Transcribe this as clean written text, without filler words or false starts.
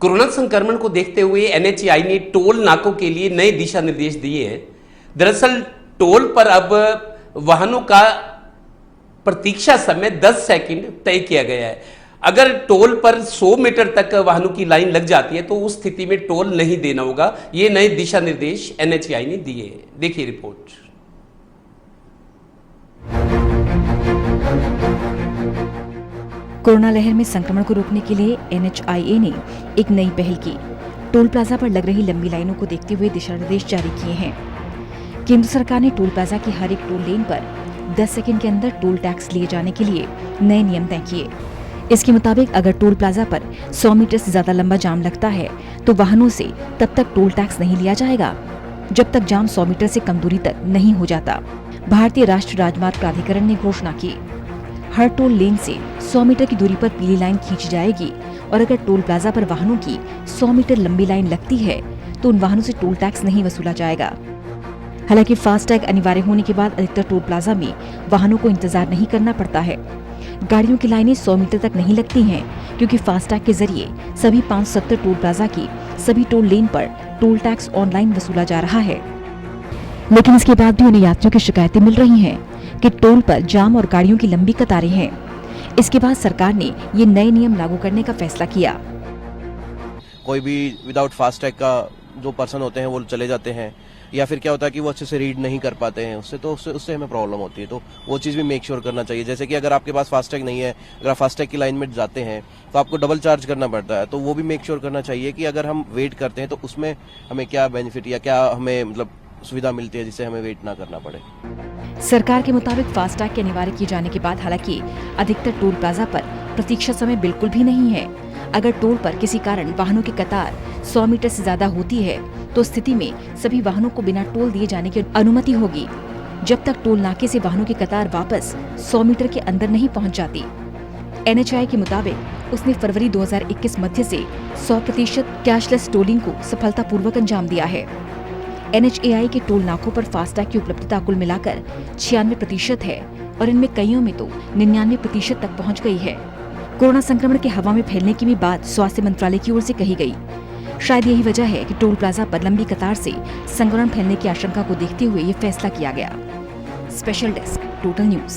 Corona संक्रमण को देखते हुए एनएचएआई ने टोल नाकों के लिए नए दिशा निर्देश दिए हैं। दरअसल टोल पर अब वाहनों का प्रतीक्षा समय 10 सेकंड तय किया गया है। अगर टोल पर 100 मीटर तक वाहनों की लाइन लग जाती है तो उस स्थिति में टोल नहीं देना होगा। ये नए दिशा निर्देश एनएचएआई ने दिए हैं। देखिए रिपोर्ट। कोरोना लहर में संक्रमण को रोकने के लिए एनएचआईए ने एक नई पहल की। टोल प्लाजा पर लग रही लंबी लाइनों को देखते हुए दिशा निर्देश जारी किए हैं। केंद्र सरकार ने टोल प्लाजा की हर एक टोल लेन पर 10 सेकंड के अंदर टोल टैक्स लिए जाने के लिए नए नियम तय किए। इसके मुताबिक अगर टोल प्लाजा पर 100 मीटर से ज्यादा लंबा जाम लगता है तो वाहनों से तब तक टोल टैक्स नहीं लिया जाएगा जब तक जाम 100 मीटर से कम दूरी तक नहीं हो जाता। भारतीय राष्ट्रीय राजमार्ग प्राधिकरण ने घोषणा की, हर टोल लेन से 100 मीटर की दूरी पर पीली लाइन खींची जाएगी और अगर टोल प्लाजा पर वाहनों की 100 मीटर लंबी लाइन लगती है तो उन वाहनों से टोल टैक्स नहीं वसूला जाएगा। हालांकि फास्टैग अनिवार्य होने के बाद अधिकतर टोल प्लाजा में वाहनों को इंतजार नहीं करना पड़ता है। गाड़ियों की लाइनें 100 मीटर तक नहीं लगती हैं क्योंकि फास्टैग के जरिए सभी 570 टोल प्लाजा की सभी टोल लेन पर टोल टैक्स ऑनलाइन वसूला जा रहा है। लेकिन इसके बाद भी उन्हें यात्रियों की शिकायतें मिल रही हैं कि टोल पर जाम और गाड़ियों की लंबी कतारें हैं। इसके बाद सरकार ने ये नए नियम लागू करने का फैसला किया। कोई भी विदाउट फास्टैग का जो पर्सन होते हैं वो चले जाते हैं, या फिर क्या होता है कि वो अच्छे से रीड नहीं कर पाते हैं, उससे हमें प्रॉब्लम होती है। तो वो चीज़ भी मेक श्योर करना चाहिए। जैसे कि अगर आपके पास फास्टैग नहीं है, अगर आप फास्टैग की लाइन में जाते हैं तो आपको डबल चार्ज करना पड़ता है। तो वो भी मेक श्योर करना चाहिए कि अगर हम वेट करते हैं तो उसमें हमें क्या बेनिफिट या क्या हमें मतलब सुविधा मिलती है जिससे हमें वेट ना करना पड़े। सरकार के मुताबिक फास्टैग के अनिवार्य किए जाने के बाद हालांकि अधिकतर टोल प्लाजा पर प्रतीक्षा समय बिल्कुल भी नहीं है। अगर टोल पर किसी कारण वाहनों की कतार 100 मीटर से ज्यादा होती है तो स्थिति में सभी वाहनों को बिना टोल दिए जाने की अनुमति होगी जब तक टोल नाके से वाहनों की कतार वापस 100 मीटर के अंदर नहीं पहुंच जाती। एनएचएआई के मुताबिक उसने फरवरी 2021 मध्य से 100% कैशलेस टोलिंग को सफलतापूर्वक अंजाम दिया है। एनएचएआई के टोल नाकों पर फास्टैग की उपलब्धता कुल मिलाकर 96% है और इनमें कईयों में तो 99% तक पहुंच गई है। कोरोना संक्रमण के हवा में फैलने की भी बात स्वास्थ्य मंत्रालय की ओर से कही गई। शायद यही वजह है कि टोल प्लाजा पर लंबी कतार से संक्रमण फैलने की आशंका को देखते हुए ये फैसला किया गया। Special desk, total news.